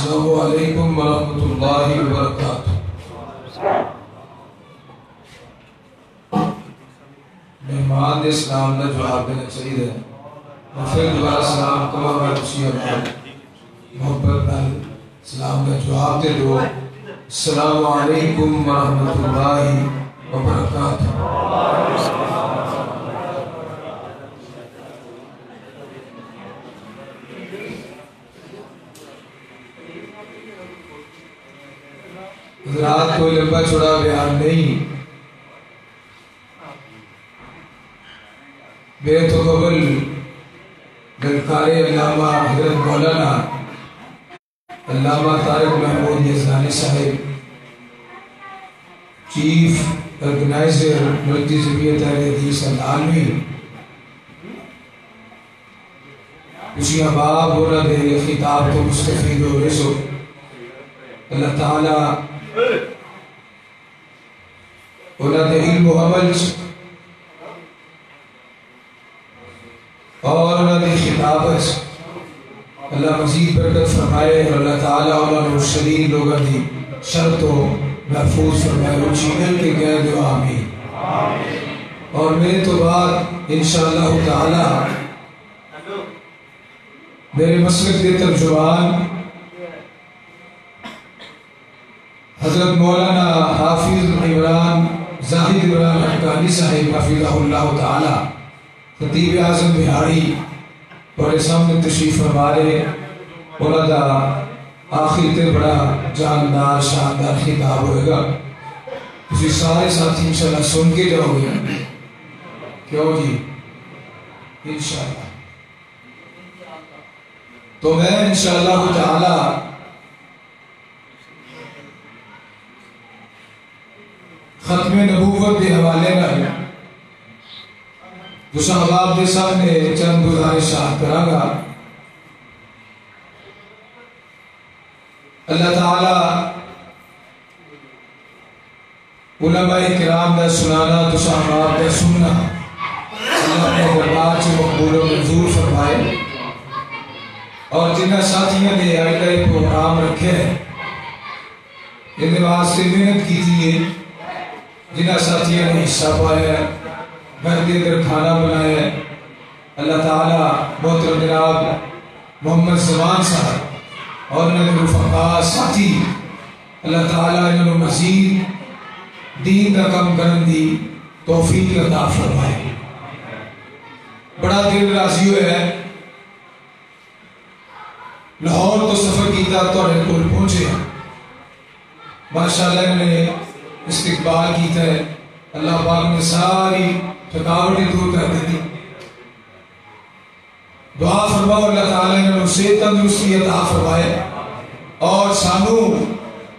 السلام علیکم ورحمۃ اللہ وبرکاتہ۔ مہمان دے اسلام دا جواب دینا چاہیے، پھر دوبارہ سلام کما میں خوشی اور محبت نال سلام دا جواب دے دو۔ السلام علیکم ورحمۃ اللہ وبرکاتہ۔ حضرات کوئی لمبا چوڑا بیان نہیں، میرے تو قبل گلکار علامہ حضرت مولانا علامہ طارق محمود یزدانی صاحب، چیف آرگنائزر ملتی جمعیت اہل حدیث العالمی، خوشیاں باب ہونا دے خطاب تو مستفید ہو رسو۔ اللہ تعالیٰ انہاں دے علم و عمل اور انہاں دی خطابت اللہ مزید برکت فرمائے، اور اللہ تعالیٰ انہاں نے شریر لوگاں دی شر تو محفوظ فرمائے، اونچی مل کے کہہ دو آمین۔ اور میرے تو بعد انشاءاللہ تعالیٰ میرے مسلک کے ترجمان حضرت مولانا حافظ عمران زاہد عمران حقانی صاحب حفظہ اللہ تعالی، خطیب اعظم بہاری، اور سامنے تشریف فرمارے، انہاں دا آخر تے بڑا جاندار شاندار خطاب ہوئے گا، اسی سارے ساتھی انشاءاللہ سن کے جاؤ گے، کیوں جی انشاءاللہ۔ تو میں انشاءاللہ تعالی ختم نبوت کے حوالے میں جو صحاباب کے سامنے چند گزارشات کراں گا۔ اللہ تعالیٰ علماء کرام دا سنانا تو صحاباب دا سننا اللہ اپنے دربار سے مقبول و منظور فرمائے، اور جنہ ساتھیوں نے آئندہ پروگرام رکھے ہیں ان واسطے محنت کی تھی، جنہ ساتھیوں نے حصہ پایا ہے، گھر کے اندر کھانا بنایا ہے، اللہ تعالیٰ محترم جناب محمد زمان صاحب اور انہوں نے رفقا ساتھی، اللہ تعالیٰ انہوں نے مزید دین کا کم کرن دی توفیق عطا فرمائے۔ بڑا دل راضی ہوئے ہے، لاہور تو سفر کیتا تو انہیں کل پہنچے ہیں، ماشاءاللہ انہوں نے استقبال کیتا ہے، اللہ پاک نے ساری تھکاوٹیں دور کر دیتی۔ دعا فرماؤ اللہ تعالیٰ نے اسے تندرستی عطا فرمائے، اور سانو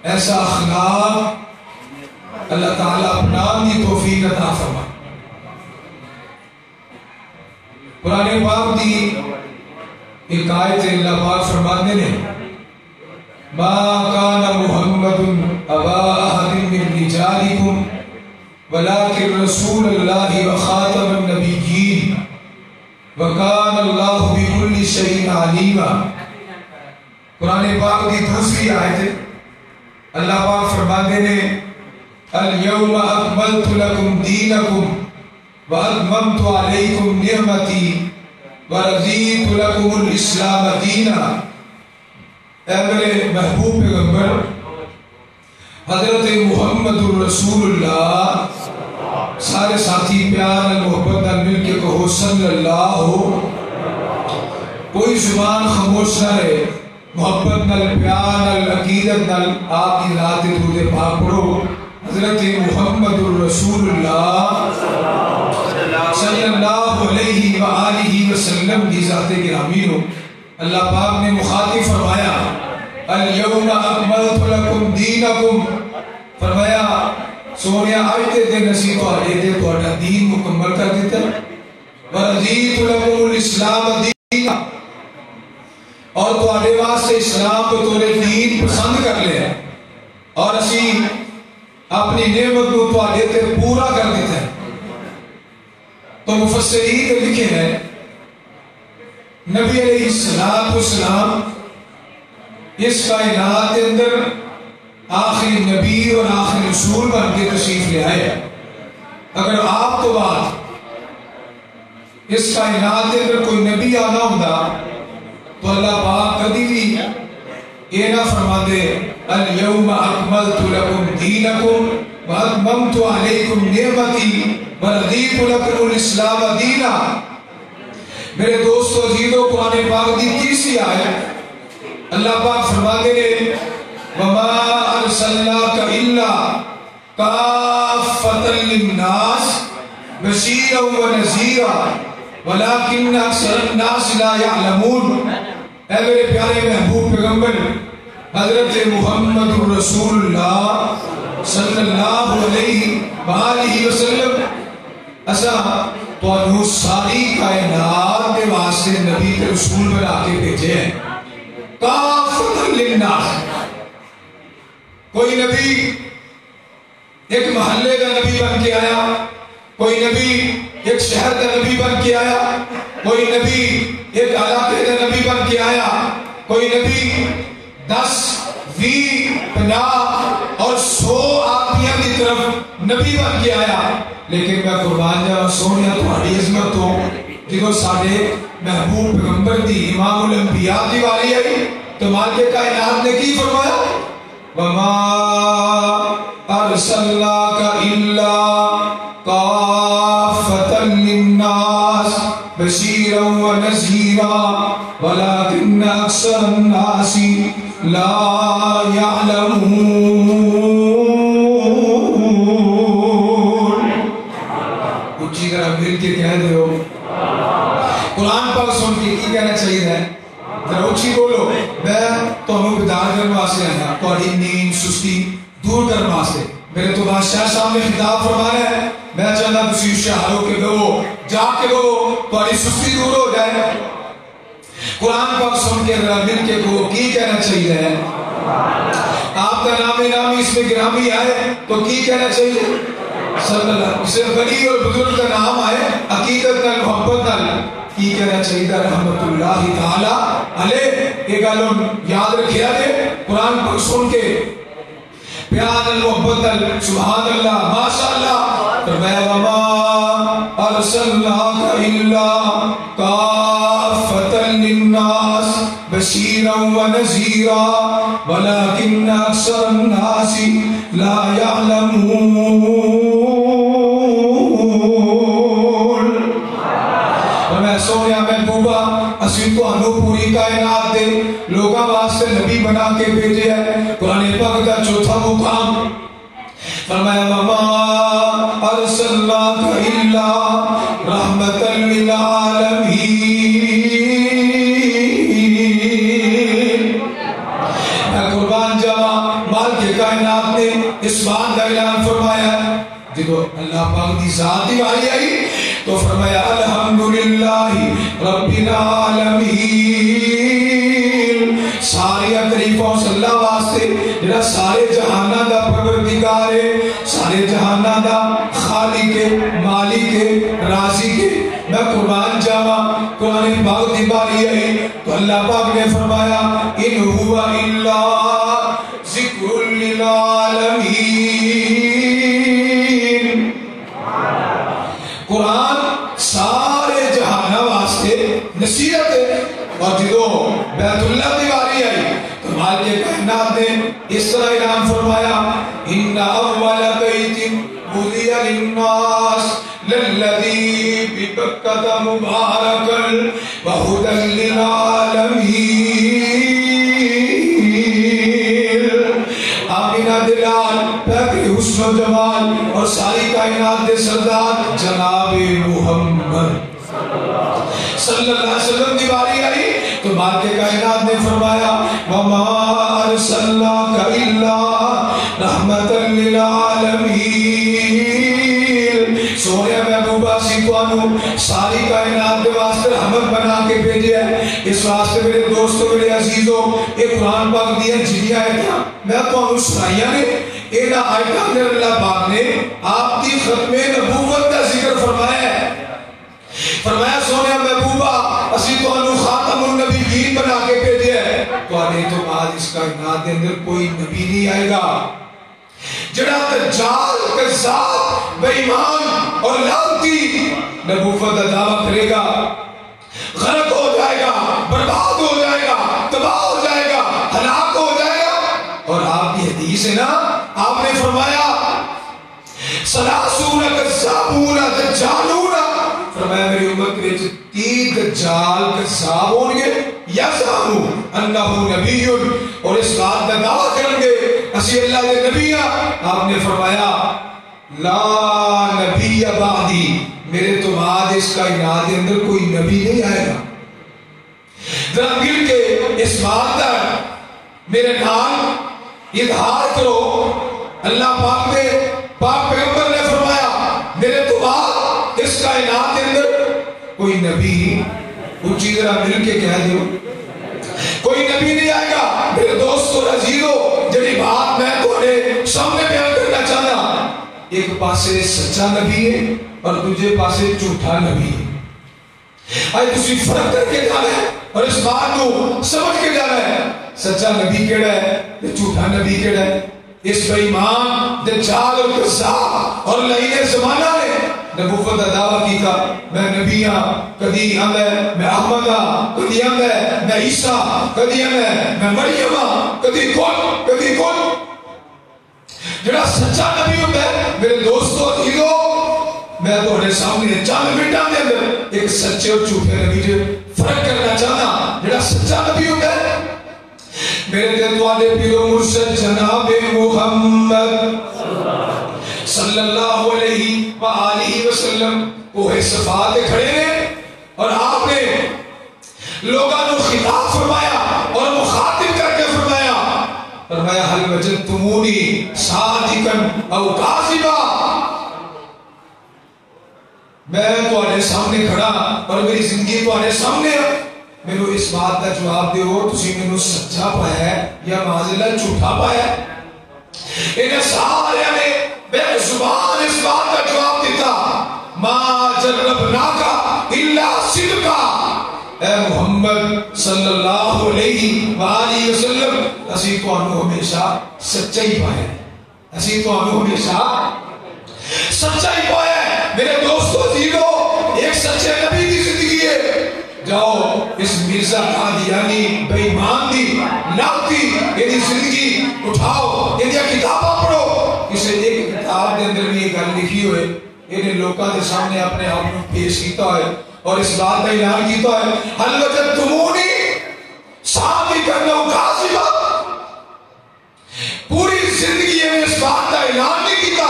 ایسا اخلاق اللہ تعالیٰ اپنان دی توفیق عطا فرمائے۔ قرآن پاک دی ایک آیت اللہ پاک فرماتے ہیں، ما کان محمد ابا احد من رجالکم ولکن رسول اللہ وخاتم النبیین وکان اللہ بکل شیء علیما۔ قرآن پاک دی دوسری آیت ہے، اللہ پاک فرماتے ہیں، الیوم اکملت لکم دینکم واتممت علیکم نعمتی ورضیت لکم الاسلام دینا۔ اے میرے محبوب پیغمبر حضرت محمد الرسول اللہ، سارے ساتھی پیار محبت نال مل کے کہو صلی اللہ ہو، کوئی زبان خاموش نہ رہے، محبت نال پیار نال عقیدت نال آپ کی ذات درود پاک پڑھو۔ حضرت محمد الرسول اللہ صلی اللہ علیہ وآلہ وسلم کی ذات گرامی ہو۔ اللہ پاک نے مخاطب فرمایا، الیوم اکملت لکم دینکم، فرمایا سونیا آئیتے دن اسی تو آئے دے تو آٹھا دین مکمل کر دیتا، ورضیت لکم الاسلام دینا، اور تو آٹھے واسطے اسلام کو تولے دین پسند کر لے، اور اسی اپنی نعمت کو تو آٹھے تے پورا کر دیتا ہے۔ تو مفسرین نے لکھے ہیں، نبی علیہ السلام اس کائنات کے اندر آخری نبی اور آخری رسول بن کے تشریف لے آئے. اگر آپ تو بعد اس کائنات کے اندر کوئی نبی آنا ہوتا تو اللہ پاک کبھی بھی یہ نہ فرما دے الیوم اکملت لکم دینکم واتممت علیکم نعمتی ورضیت لکم الاسلام دینا. میرے دوستو عزیزو، قرآن پاک دی تیسری آیت اللہ پاک فرماتے ہیں وَمَا أَرْسَلْنَاكَ إِلَّا كَافَّةً لِلنَّاسِ بَشِيرًا وَنَذِيرًا وَلَكِنَّ أَكْثَرَ النَّاسِ لَا يَعْلَمُونَ. اے میرے پیارے محبوب پیغمبر حضرت محمد رسول اللہ صلی اللہ علیہ وآلہ وسلم اسا تو انہوں ساری کائنات کے واسطے نبی کے رسول بنا کے بھیجے ہیں کافۃ للناس. کوئی نبی ایک محلے کا نبی بن کے آیا، کوئی نبی ایک شہر کا نبی بن کے آیا، کوئی نبی ایک علاقے کا نبی بن کے آیا، کوئی نبی 10 20 50 اور 100 آدمیاں کی طرف نبی بن کے آیا. لیکن میں قربان جاواں سونیا تہاڈی عظمت تو جدوں ساڈے محبوب پیغمبر دی امام الانبیاء دی واری آئی تو مالک کائنات نے کی فرمایا وَمَا أَرْسَلْنَاكَ إِلَّا كَافَّةً لِلنَّاسِ بَشِيرًا وَنَذِيرًا وَلَكِنَّ أَكْثَرَ النَّاسِ لَا يَعْلَمُونَ. اچھی طرح مل کے کہہ دے ہو قرآن پاک سن کے کی کہنا چاہیے ہے ذرا اچھی بولو. میں تمہیں بیدار کرنے واسطے آیا، تھوڑی نیند سستی دور کرنے واسطے. میرے تو بادشاہ صاحب نے خطاب فرمایا ہے میں چاہتا تسی ہوشیار ہو کے دو جا کے دو تھوڑی سستی دور ہو جائے. قرآن پاک سن کے ذرا مل کے کو کی کہنا چاہیے ہے آپ کا نام نامی اس میں گرامی آئے تو کی کہنا چاہیے صلی اللہ. اسے غنی اور بزرگ کا نام آئے عقیدت نال محبت نال کی کہنا چاہیے رحمت اللہ تعالی علیہ. ایک گالوں یاد رکھیا دے قرآن پاک سن کے پیار محبت نال سبحان اللہ ماشاءاللہ. فرمایا وَمَا أَرْسَلْنَاكَ إِلَّا كَافَّةً لِلنَّاسِ بَشِيرًا وَنَذِيرًا وَلَكِنَّ أَكْثَرَ النَّاسِ لَا يَعْلَمُونَ. میں سونیا محبوبہ اسی تو انہوں پوری کائنات دے لوگاں واسطے نبی بنا کے بھیجے ہے. قرآن پاک کا چوتھا مقام فرمایا وَمَا أَرْسَلْنَاكَ إِلَّا رَحْمَةً لِلْعَالَمِينَ. میں قربان جاواں مال کے کائنات نے اس بات کا اعلان فرمایا جب اللہ پاک دی ذات دی واری آئی تو فرمایا الحمدللہ رب العالمین. ساری تعریفوں سے اللہ واسطے جڑا سارے جہاناں دا پروردگار ہے، سارے جہاناں دا خالق ہے، مالک ہے، رازق ہے. میں قربان جاواں قرآن پاک دی باری آئی تو اللہ پاک نے فرمایا ان هو الا ذکر للعالمین. قرآن سارے جہانہ واسطے نصیحت ہے. اور جدو بیت اللہ دیواری آئی تو مال کے کائنات نے اس طرح اعلان فرمایا ان اول بیت وضع للناس للذی ببکۃ مبارکا وہدی للعالمین. آمینہ دلال پیغی حسن و جمال اور ساری کائنات دے سردار جناب محمد صلی اللہ علیہ وسلم دی باری آئی تو مال کے کائنات نے فرمایا وَمَا أَرْسَلْنَاكَ إِلَّا رَحْمَةً لِلْعَالَمِينَ. سونے محبوبہ سیکوانو ساری کائنات کے واسطے رحمت بنا کے بھیجے ہے. اس واسطے میرے دوستو میرے عزیزو ایک قرآن پاک دیا جنی آیتاں میں تو انہوں سنائیاں نے اینا آیتاں نے اللہ پاک نے آپ کی ختم نبوت کا ذکر فرمایا ہے. فرمایا سونے محبوبہ اسی تو انہوں خاتم النبیین بنا کے بھیجے ہے. تو تواڈے تو بعد اس کائنات کے اندر کوئی نبی نہیں آئے گا جڑا دجال کذاب بے ایمان اور لعنتی نبوت کا دعویٰ کرے گا، غرق ہو جائے گا، برباد ہو جائے گا، تباہ ہو جائے گا، ہلاک ہو جائے گا۔ اور آپ کی حدیث ہے نا، آپ نے فرمایا سلاسون کذابون دجالون، فرمایا میری امت وچ 30 دجال کذاب ہون گے، یزعمو انہ نبی، اور اس بات کا دعویٰ کریں گے اسی اللہ کے نبی ہیں۔ آپ نے فرمایا لا نبی بعدی، میرے تو بعد اس کائنات کے اندر کوئی نبی نہیں آئے گا۔ ذرا مل کے اس بات کا میرے نام اظہار کرو۔ اللہ پاک نے پاک پیغمبر نے فرمایا میرے تو بعد اس کائنات کے اندر کوئی نبی، اونچی ذرا مل کے کہہ دو کوئی نبی نہیں آئے گا۔ میرے دوستو عزیزو، جڑی بات میں تھوڑے سامنے بیان کرنا چاہنا، ایک پاسے سچا نبی ہے اور دوسرے پاسے جھوٹا نبی ہے۔ آج تسی فرق کر کے جانا ہے اور اس بات کو سمجھ کے جانا ہے سچا نبی کیڑا ہے جھوٹا نبی کیڑا ہے۔ اس بے ایمان دجال اور کذاب اور لعین زمانہ نے نبوت کا دعویٰ کیتا، میں نبی ہاں، کدی آندا ہے میں احمد ہاں، کدی آندا ہے میں عیسیٰ، کدی آندا ہے میں مریم ہاں، کدی کون جڑا سچا نبی ہوتا ہے میرے دوستو عزیزو، میں تھوڑے سامنے چند منٹاں دے اندر ایک سچے اور جھوٹے نبی سے فرق کرنا چاہنا۔ جڑا سچا نبی ہوتا ہے میرے تواڈے پیر و مرشد جناب محمد صلی اللہ علیہ وآلہ وسلم کوہ صفا تے کھڑے ہیں اور آپ نے لوگاں کو خطاب فرمایا اور مخاطب کر کے فرمایا حل وجدتمونی صادقا او کاذبا، میں تواڈے سامنے کھڑا اور میری زندگی تواڈے سامنے ہے، میرے اس بات کا جواب دیو تسی مینوں سچا پایا ہے یا معذلہ جھوٹا پایا ہے۔ انہیں سارے نے بے زبان اس بات کا جواب دیتا، ما جربناکا الا صدقا، اے محمد صلی اللہ علیہ وآلہ وسلم اسی تو انہوں ہمیشہ سچائی پایا ہے، اسی تو انہوں ہمیشہ سچائی پایا ہے۔ میرے دوستو عزیزو، ایک سچے نبی کی زندگی ہے، جاؤ اس مرزا قادیانی بے ایمان دی لعنتی یہ زندگی اٹھاؤ، یہ کتاباں پڑھو۔ اسے ایک کتاب کے اندر بھی یہ گل لکھی ہوئے، انہیں لوگوں کے سامنے اپنے آپ کو پیش کیتا ہے اور اس بات کا اعلان کیتا ہے حل وجدتمونی صادقا او کاذبا، پوری زندگی میں اس بات کا اعلان نہیں کیتا۔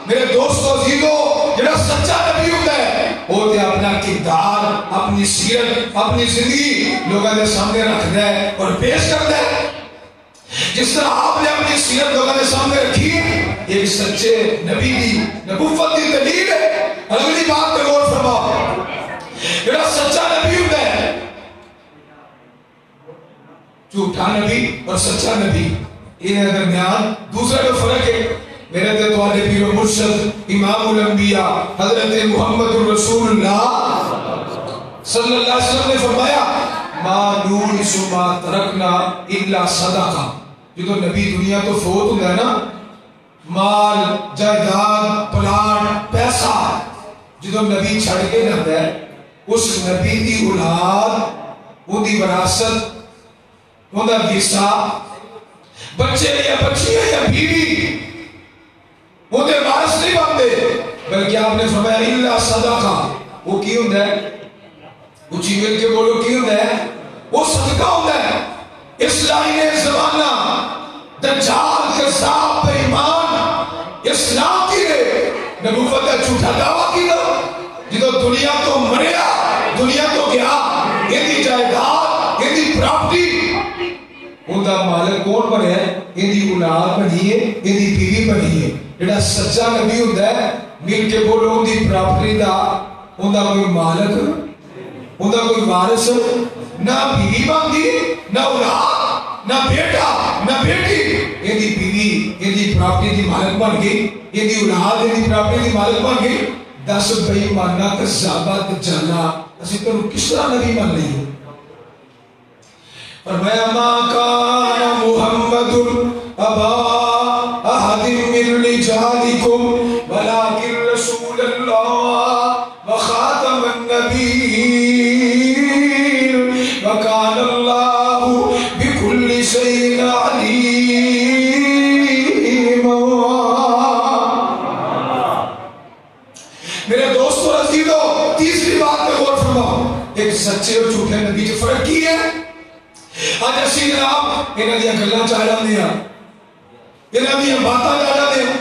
میرے دوستو عزیزو، جڑا سچا نبی ہوتا ہے وہ تے اپنا کردار، اپنی سیرت، اپنی زندگی لوگوں کے سامنے رکھتا ہے اور پیش کرتا ہے۔ جس طرح آپ نے اپنی سیرت لوگوں کے سامنے رکھی، ایک سچے نبی کی نبوت کی دلیل ہے۔ اور اگلی بات پہ غور فرماؤ، جڑا سچا نبی ہوتا ہے، جھوٹا نبی اور سچا نبی، انہیں درمیان دوسرا جو فرق ہے، میرے تے تواڈے پیر و مرشد امام الانبیاء حضرت محمد رسول اللہ صلی اللہ علیہ وسلم نے فرمایا ما نورث ما ترکنا الا صدقہ۔ جو نبی دنیا تو فوت ہوتا ہے نا، مال جائیداد پلاٹ پیسہ جو نبی چھڑ کے جاتا ہے، اس نبی دی اولاد، وہ دی وراثت، وہ دا حصہ، بچے یا بچیاں یا بیوی وہ دے وارث نہیں بنتے، بلکہ آپ نے فرمایا الا صدقہ۔ وہ کی ہوتا ہے؟ اچھی مل کے بولو کی ہوتا ہے؟ وہ صدقہ ہوتا ہے۔ اس لائن زمانہ دجال کذاب بے ایمان اسلام کی ہے نبوت کا جھوٹا دعویٰ کیا، جدو دنیا تو مریا، دنیا تو گیا، یہ دی جائیداد، یہ دی پراپرٹی، ان دا مالک کون بنے ہے؟ ان دی اولاد بنی ہے، ان دی بیوی بنی ہے۔ جڑا سچا نبی ہوتا ہے مل کے بولو ان دی پراپرٹی دا، ان دا کوئی مالک، ان دا کوئی وارث، نہ بیوی بنتی، نہ اولاد، نہ بیٹا، نہ بیٹی، ان دی بیوی، ان دی پراپرٹی دی مالک بن گئی، ان دی اولاد، ان دی پراپرٹی دی مالک بن گئی۔ دس بے ایمانہ کذابہ دجالہ اسی تو کس طرح نبی بن رہی ہے؟ فرمایا ما کا أبا أحد من رجالكم ولكن رسول الله وخاتم النبيين وكان الله بكل شيء عليما. میرے دوستو عزیزو، تیسری بات پہ غور فرماؤ. ایک سچے اور جھوٹے نبی جو فرق کی ہے. آج اسی جناب انہاں دیاں گلاں چاہ جاندے ہیں، انہاں دیاں باتاں چاہ جاندے ہیں.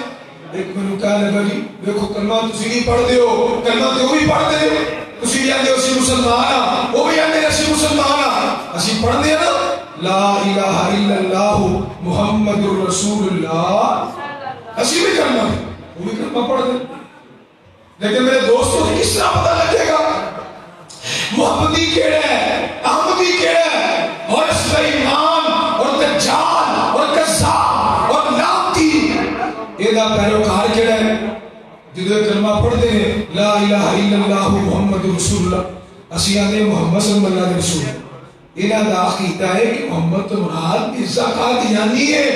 ایک مینوں کہا لگا جی دیکھو کلمہ تسی بھی پڑھ دیو، کلمہ تو بھی پڑھ دے، تسی کہندے ہو اسی مسلمان ہاں، وہ بھی کہندے اسی مسلمان ہاں. اسی پڑھ دے نا لا الہ الا اللہ محمد رسول اللہ، اسی بھی کلمہ وہ بھی کلمہ پڑھ دے. لیکن میرے دوستوں کس طرح پتہ لگے گا محمدی کیڑا ہے، احمدی کیڑا ہے، اور سلیمان اور دجال اور کذاب اور لعنتی ایدہ پیروکار کیڑا ہے؟ جدو کلمہ پڑھ دے لا الہ الا اللہ محمد رسول اللہ، اسی آنے محمد صلی اللہ علیہ رسول. ایدہ دا عقیدہ ہے کہ محمد تو مراد مرزا قادیانی ہے،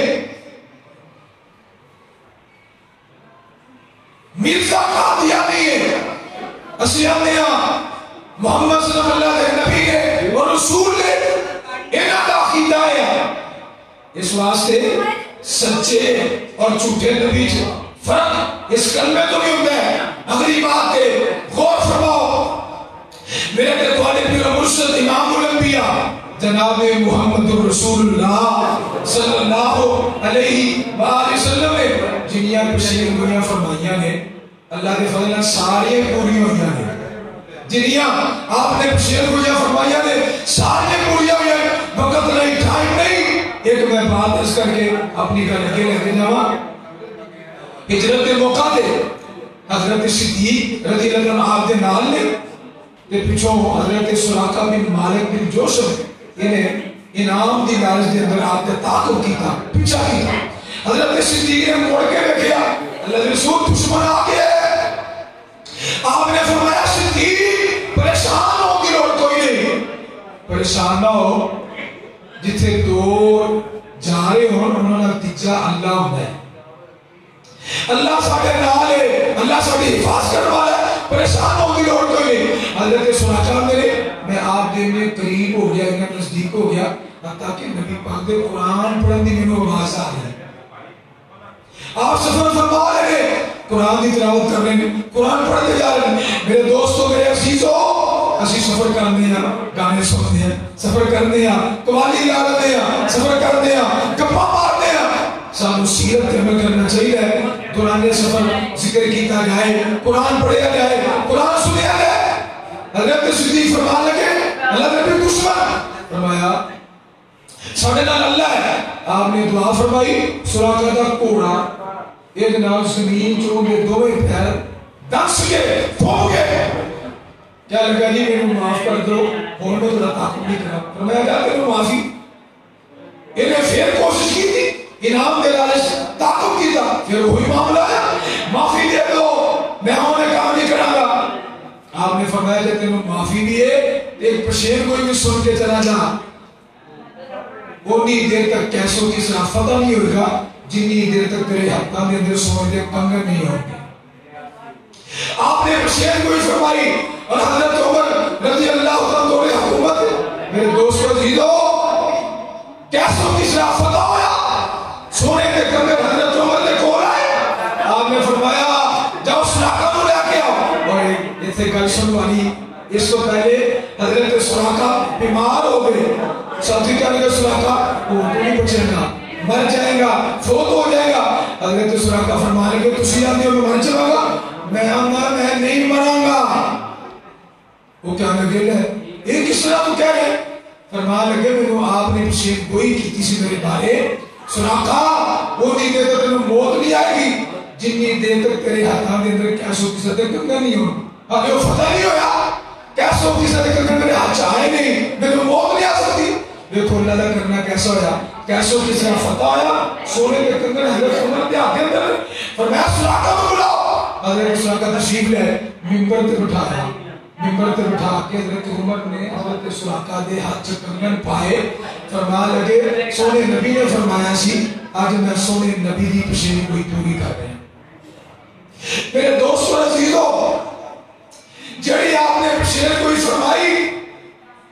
مرزا قادیانی ہے. اسی آنے محمد صلی اللہ علیہ نبی ہے اور رسول ہے. انہاں دا عقیدہ ہے. اس واسطے سچے اور جھوٹے نبی سے فرق اس کلمے تو نہیں ہوتا ہے. اگلی بات ہے غور فرماؤ. میرے تمہارے پیر مرشد امام الانبیاء جناب محمد رسول اللہ صلی اللہ علیہ وآلہ وسلم نے جنیاں پیشین گویاں فرمائیاں نے اللہ کے فضل سارے پوری ہوئی ہیں. جنیاں آپ نے پیشین گویاں فرمائیاں نے سارے پوری ہوئی ہیں. وقت نہیں، ٹائم نہیں. ایک میں بات اس کر کے اپنی گھر کے لے جاؤں. ہجرت کے موقع دے حضرت صدیق رضی اللہ عنہ آپ دے نال نے تے پچھوں حضرت سراقہ بن مالک بن جوشم انہیں انعام دی لالچ دے اندر آپ نے تعاقب کیتا، پیچھا کیتا. حضرت صدیق نے موڑ کے رکھیا اللہ کے رسول دشمن آ گئے. آپ نے فرمایا صدیق پریشان ہو کی لوڑ کوئی نہیں، پریشان نہ ہو. جتھے دو جا رہے ہوں انہوں نے نتیجہ اللہ ہوتا ہے. اللہ ساڑھے نال ہے، اللہ ساڑھے حفاظ کرنے والا ہے. پریشان ہو کی لوڑ کوئی نہیں. حضرت سراقہ میرے میں آپ دے میں قریب ہو گیا، انہیں نزدیک ہو گیا، حتیٰ کہ نبی پاک دے قرآن پڑھن دی میں آواز آ رہی ہے. آپ سفر فرما رہے ہیں، قرآن دی تلاوت کر رہے ہیں، قرآن پڑھتے جا رہے ہیں. میرے دوستوں میرے عزیزوں، اسی سفر کرنے ہیں، گانے سنتے ہیں، سفر کرنے ہیں، قوالی لگاتے ہیں، سفر کرنے ہیں، گپا مارتے ہیں. سانو سیرت پہ عمل کرنا چاہیے. دوران سفر ذکر کیتا جائے، قرآن پڑھیا جائے، قرآن سنیا جائے. حضرت صدیق فرمان لگے اللہ نے بھی دشمن فرمایا ساڑھے نال اللہ ہے. آپ نے دعا فرمائی. سراقہ دا کوڑا ایک نال زمین چوں گے دوئے پیر دس گئے پھو گئے. کیا لگا جی میرے معاف کر دو، اور میں تھوڑا تعاقب نہیں کرا. فرمایا کیا تیرے معافی. انہیں پھر کوشش کی تھی، انعام دے لالچ تعاقب کی تھا. پھر وہی معاملہ ہے معافی دے دو، میں انہیں کام نہیں کرا گا. آپ نے فرمایا کہ تیرے معافی دیے ایک پشین کوئی بھی سن کے چلا جا. اتنی دیر تک کیسوں کی صرافت نہیں ہوگا جنی دیر تک تیرے حقہ دے اندر سوچ دے کنگن نہیں ہوگی. آپ نے پشین کوئی فرمائی اور حضرت عمر رضی اللہ عنہ دور حکومت. میرے دوست کو عزیزو کیسوں کی صرافت ہویا سونے کے کنگن حضرت عمر نے کھول آئے. آپ نے فرمایا جاؤ سراقہ کو لے کے آؤ. اور یہ تھے گل سن والی. اس کو پہلے حضرت سراقہ بیمار ہو گئے. ساتھی کہنے کے سراقہ وہ نہیں بچے گا، مر جائے گا، فوت ہو جائے گا. حضرت سراقہ فرمانے کے تسی آدھے ہو میں مر جائے گا. میں آنا میں نہیں مروں گا. وہ کیا لگے لے ایک کس طرح تو کہہ رہے فرمان لگے میں آپ نے پیشین گوئی کی تھی میرے بارے. سراقہ وہ نہیں دے تک موت نہیں آئے گی جنی دیر تک تیرے ہاتھاں دے اندر کیسوں کی صدق کرنا نہیں ہو. ابھی وہ فتح نہیں ہویا کیسوں کی صدق کرنا میرے ہاتھ چاہے نہیں، میرے موت نہیں آ سکتی. دیکھو اللہ دا کرنا کیسا ہویا، کیسوں کی صرف فتح ہویا. سونے کے کنگن حضرت عمر دے ہاتھ اندر فرمایا سراقہ کو بلاؤ. حضرت سراقہ تشریف لے ممبر تے بٹھایا. ممبر تے بٹھا کے حضرت عمر نے حضرت سراقہ دے ہاتھ چکنگن پائے، فرما لگے سونے نبی نے فرمایا سی آج میں سونے نبی دی پشین کوئی پوری کر رہے ہیں۔ میرے دوستو عزیزو، جڑی آپ نے پشین کوئی فرمائی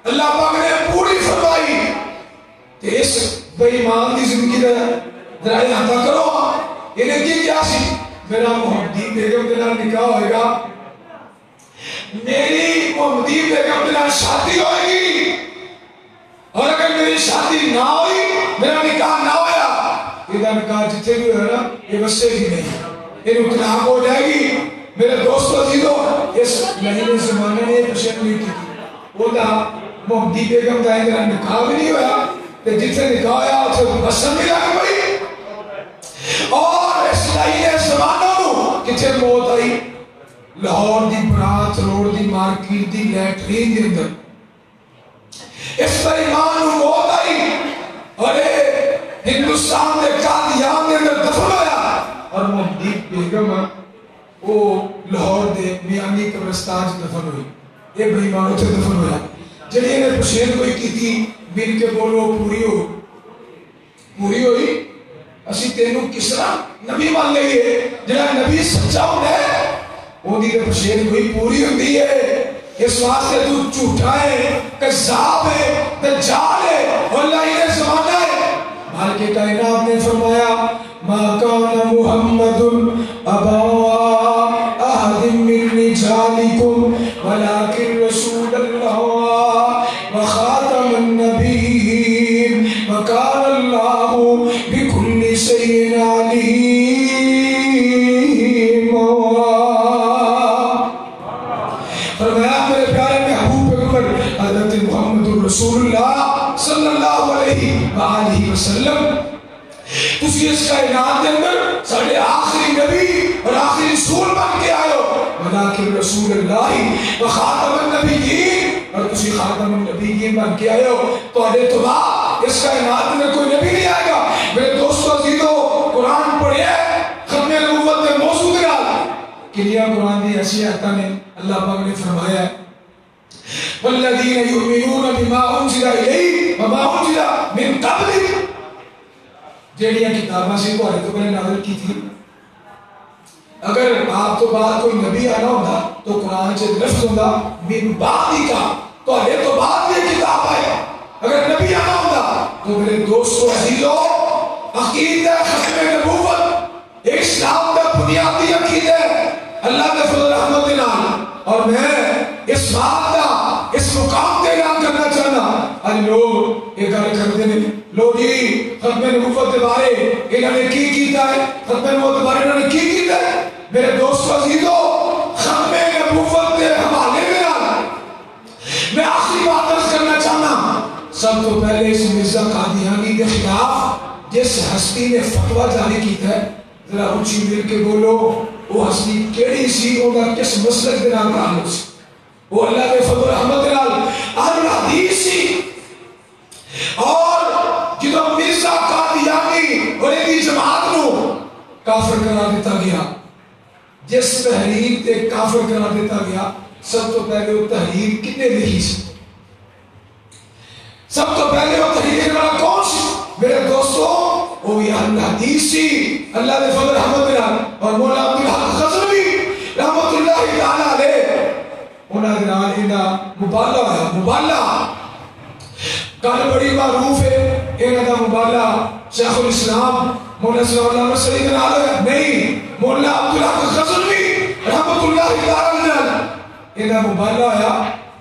اللہ پاک نے پوری فرمائی، کہ اس بے ایمان دی زندگی دا ذرائع عطا کرو۔ انہیں کی کیا سی؟ میرا محمدی بیگم دلال نکاح ہوئے گا، میری محمدی بیگم دلال شادی ہوئے گی، اور اگر میری شادی نہ ہوئی، میرا نکاح نہ ہویا، یہ نکاح جتنے بھی ہوئے نا یہ بسے گی نہیں، یہ اطلاق ہو جائے گی۔ میرے دوستو عزیزو، اس مہینے زمانے نے پشن نہیں کی وہ دا محمدی بیگم دا میرا نکاح بھی نہیں ہویا، جتنے نکاح ہویا اسے بسن بھی لگ پئی، اور اس مہینے زمانوں کتنے موت آئی لاہور دی برات روڈ دی مارکیٹ دی لیٹرین دی اندر، اس پر ایمان موت آئی اور ہندوستان دے قادیان دے اندر دفن ہویا، اور محمدی بیگم وہ لاہور دے میانی قبرستان سے دفن ہوئی، یہ بڑی ایمانوں سے دفن ہویا۔ جنہیں انہیں پشین کوئی کی تھی بن کے بولو پوری ہوئی، اسی تینوں کس طرح نبی مان لئیے، جنہاں نبی سچا ہوتا ہے وہ دی پشین کوئی پوری ہوتی ہے۔ اس واسطے تو جھوٹا ہے، کذاب ہے، دجال ہے، اور اللہ زمانہ ہے۔ مالک کائنات نے فرمایا ما کان محمد ابا احد من رجالکم ولکن رسول اللہ وخاتم النبیین وکان اللہ بکل شیء علیم۔ فرمایا میرے پیارے محبوب پیغمبر حضرت محمد رسول اللہ صلی اللہ علیہ وآلہ وسلم تسی اس کائنات کے اندر ساڑھے آخری نبی اور آخری رسول بن کے آئے ہو، ولیکن رسول اللہ و خاتم النبیین، اور تسی خاتم النبیین بن کے آئے ہو، تو آدھے تو اس کائنات میں کوئی نبی نہیں آئے گا۔ میرے دوستو عزیزو، قرآن پڑھئے ختم نبوت میں موضوع دلال کنیا قرآن دی ایسی آیتہ نے اللہ پاک نے فرمایا ہے والذین یؤمنون بما انزل الیک وما انزل من قبلک، جیڑیاں کتاباں سے کو تو پہلے نازل کی تھی، اگر آپ تو بعد کوئی نبی آنا ہوتا تو قرآن سے لفظ ہوتا من بعدی کا، تو آئے تو بعد یہ کتاب آئے، اگر نبی آنا ہوتا تو میرے دوستو عزیزو، عقیدہ ختم نبوت ایک اسلام کا بنیادی عقیدہ اللہ کے فضل رحمت نال، اور میں اس بات کا اس مقام کے اعلان کرنا چاہنا آج لوگ یہ گل کرتے ہیں لوگ جی ختم نبوت کے بارے انہوں نے کی کیتا ہے، ختم نبوت کے بارے انہوں نے کی کیتا ہے۔ میرے دوستو عزیزو، ختم نبوت کے حوالے میں آخری بات عرض کرنا چاہنا، سب تو پہلے اس مرزا قادیانی کے خلاف جس ہستی نے فتویٰ جاری کیتا ہے ذرا اونچی مل کے بولو وہ ہستی کیڑی سی، ہوگا کس مسلک کے نام تعلق سی، وہ اللہ کے فضل رحمت نال اہل حدیث سی، اور جدو مرزا قادیانی اور ایک جماعت نو کافر قرار دیتا گیا، جس تحریر تے کافر قرار دیتا گیا، سب تو پہلے وہ تحریر کتنے لکھی سی؟ سب تو پہلے وہ تحریر والا کون سی؟ میرے دوستو وہ بھی اہل حدیث سی، اللہ کے فضل رحمت نال، اور مولا عبدالحق غزنوی رحمت اللہ تعالیٰ علیہ انہاں دے نال انہاں مبالغہ ہے، مبالغہ کل بڑی معروف ہے، انہاں دا مبالغہ شیخ الاسلام مولا صلی اللہ علیہ وسلم کے نال ہے نہیں، مولا عبدالحق غزنوی رحمت اللہ تعالیٰ علیہ انہاں مبالغہ آیا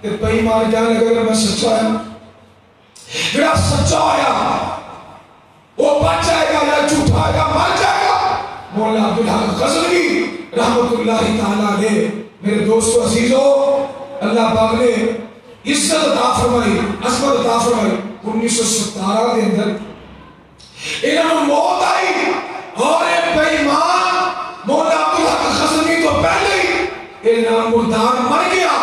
کہ پئی مار جان لگا میں سچا ہے، جڑا سچا آیا وہ بچ جائے گا یا جھوٹا آئے گا مر جائے گا۔ مولا عبدالحق غزنوی رحمت اللہ تعالیٰ علیہ میرے دوستو عزیزو، اللہ پاک نے عزت عطا فرمائی، عظمت عطا فرمائی، 1917 کے اندر انہوں نے موت آئی، اور ایک بے ایمان مولا عبدالحق غزنوی تو پہلے ہی انہوں مردان مر گیا،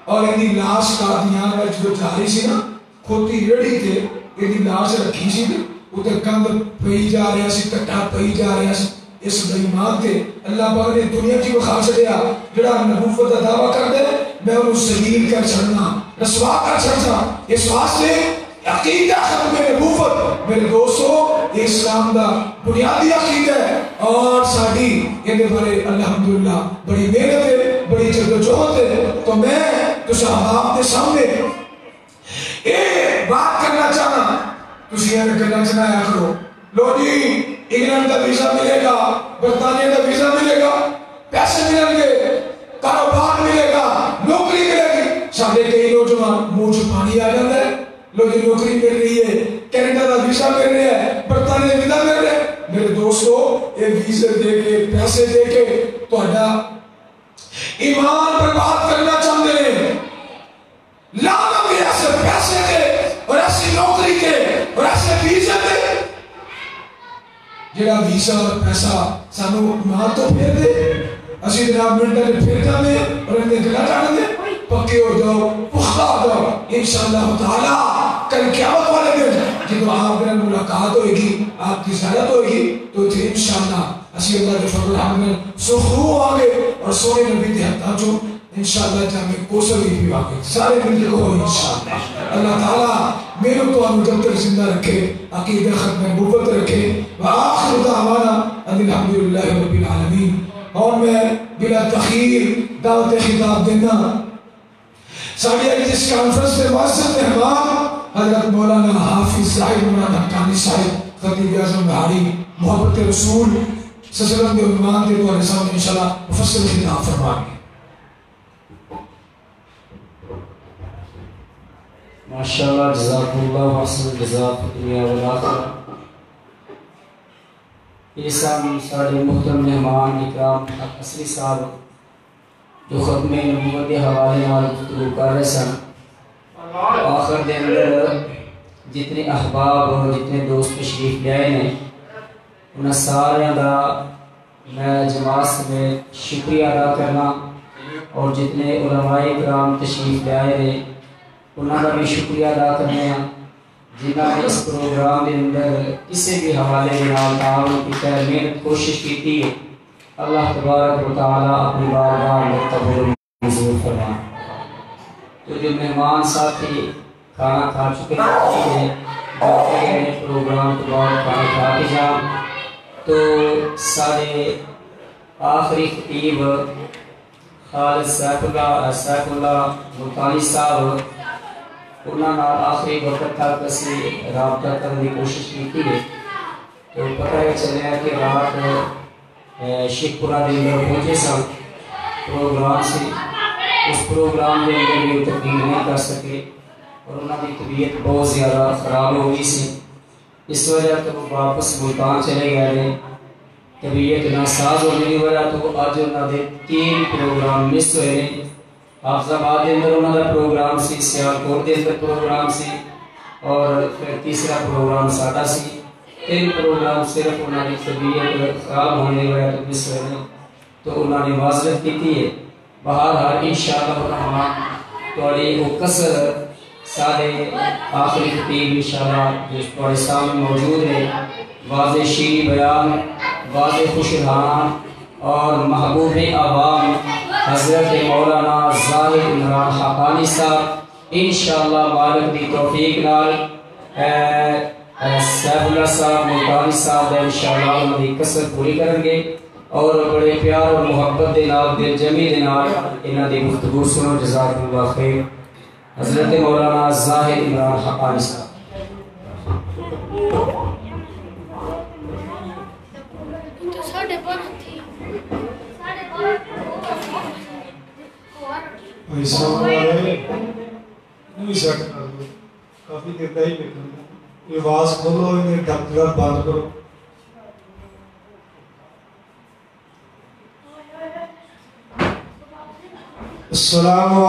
اور انہی لاش قادیان میں جو جاری سی نا کھوتی ریڑی تھے، انہی لاش رکھی سی نا ادھر کند پئی جا رہا سی، کٹا پئی جا رہا سی، اس بے ایمان تے اللہ پاک نے دنیا کی بخار چڑیا جڑا نبوت کا دعویٰ کر دے میں انہوں ذلیل کر چھڑنا، رسوا کر چھڑنا، اس واسطے عقیدہ ختم نبوت میرے دوستو اسلام دا بنیادی عقیدہ ہے، اور ساڑی یہ بڑے الحمدللہ بڑی محنت ہے، بڑی جدوجہد ہے۔ تو میں تجھے آپ کے سامنے ایک بات کرنا چاہنا، تجھے یہ کرنا چاہنا کرو، لو جی انگلینڈ کا ویزا ملے گا، برطانیہ کا ویزا ملے گا، پیسے ملیں گے، کاروبار ملے گا، نوکری ملے گی۔ سارے کئی نوجوان منہ چ پانی آ جاتا ہے، لو جی نوکری مل رہی ہے، کینیڈا کا ویزا مل رہا ہے، برطانیہ کا ویزا مل رہا ہے۔ میرے دوستو یہ ویزے دے کے پیسے دے کے تہاڈا ایمان برباد کرنا چاہتے ہیں۔ لانا بھی ایسے پیسے دے اور ایسی نوکری دے اور ایسے ویزے دے، جڑا ویزا اور پیسہ سانو ماں تو پھیر دے، اسی جناب منٹر پھیر جانے اور انہیں گلا جانے دے، پکے ہو جاؤ، پختہ ہو جاؤ، انشاءاللہ تعالیٰ کل قیامت والے دن جب آپ میں ملاقات ہوئے گی، آپ کی زیارت ہوئے گی، تو انشاءاللہ اسی اللہ کے فضل میں سخرو آگے اور سونے نبی دے حتہ جو انشاءاللہ جامع کوسر بھی آگے سارے مل کے کہو انشاءاللہ۔ اللہ تعالیٰ میرے تو آنو جب تک زندہ رکھے، عقیدہ ختم نبوت رکھے، وآخر دعوانا ان الحمدللہ رب العالمین۔ اور میں بلا تخیر دعوت خطاب دینا ساڑھی آئی جس کانفرنس میں معزز مہمان حضرت مولانا حافظ ظاہر مراد حقانی صاحب خطیب اعظم بہاری محبت رسول سلسلت عنوان دے تو علیہ السلام انشاءاللہ مفصل خطاب فرمائیں گے۔ ماشاءاللہ جزاک اللہ حسن جزاک دنیا والآخرہ۔ یہ سارے محترم مہمان اکرام اصلی صاحب جو ختم نبوت کے حوالے نال گفتگو کر رہے سن، آخر دے اندر جتنے احباب اور جتنے دوست تشریف لے آئے ہیں انہیں سارے دا میں جماعت سمیت شکریہ ادا کرنا، اور جتنے علماء کرام تشریف لے آئے ہیں انہوں کا بھی شکریہ ادا کرنے ہیں جنہوں نے اس پروگرام کے اندر کسی بھی حوالے کے نال تعاون کی محنت کوشش کی ہے۔ اللہ تبارک و تعالیٰ اپنی بارگاہ میں قبول منظور فرمائے۔ تو جو مہمان ساتھی کھانا کھا چکے ہیں جو پروگرام کے بعد کھانا کھا کے جان، تو سارے آخری خطیب خالد سیف اللہ ملتانی صاحب انہوں نے آخری وقت تک اسی رابطہ کرنے کی کوشش کی ہے، تو پتہ یہ چلے کہ رات شیخ پورہ دے اندر پہنچے سن پروگرام سے، اس پروگرام کے اندر بھی تقریر نہیں کر سکے اور انہوں کی طبیعت بہت زیادہ خراب ہو گئی سی، اس وجہ تو وہ واپس ملتان چلے گئے ہیں۔ طبیعت ناساز ہونے کی وجہ تو آج انہوں نے 3 پروگرام مس ہوئے ہیں۔ حافظ آباد کے اندر انہوں کا پروگرام سی، سیالکوٹ کے اندر پروگرام سی، اور پھر تیسرا پروگرام ساڈا سی۔ 3 پروگرام صرف انہوں نے طبیعت خراب ہونے کی وجہ تو مس ہوئے ہیں، تو انہوں نے معذرت کی ہے۔ بہرحال انشاءاللہ الرحمن تھوڑی وہ قصر سارے آخری خطیب انشاءاللہ جو تھوڑے سامنے موجود ہے، واضح شیریں بیان، واضح خوش رحان اور محبوب عوام حضرت مولانا ظاہر عمران حقانی صاحب انشاءاللہ مالک دی توفیق نال سیف اللہ صاحب ملتانی صاحب انشاءاللہ انہوں نے قصر پوری کریں گے، اور بڑے پیار اور محبت دے نال دل جمی دے نال انہوں نے گفتگو سنو۔ جزاک اللہ خیر۔ حضرت مولانا ظاہر عمران حقانی صاحب۔ السلام علیکم۔ نہیں سیٹ کر دو، کافی دیر کا ہی بیٹھا، یہ آواز کھولو، انہیں ڈاکٹر بند کرو۔ السلام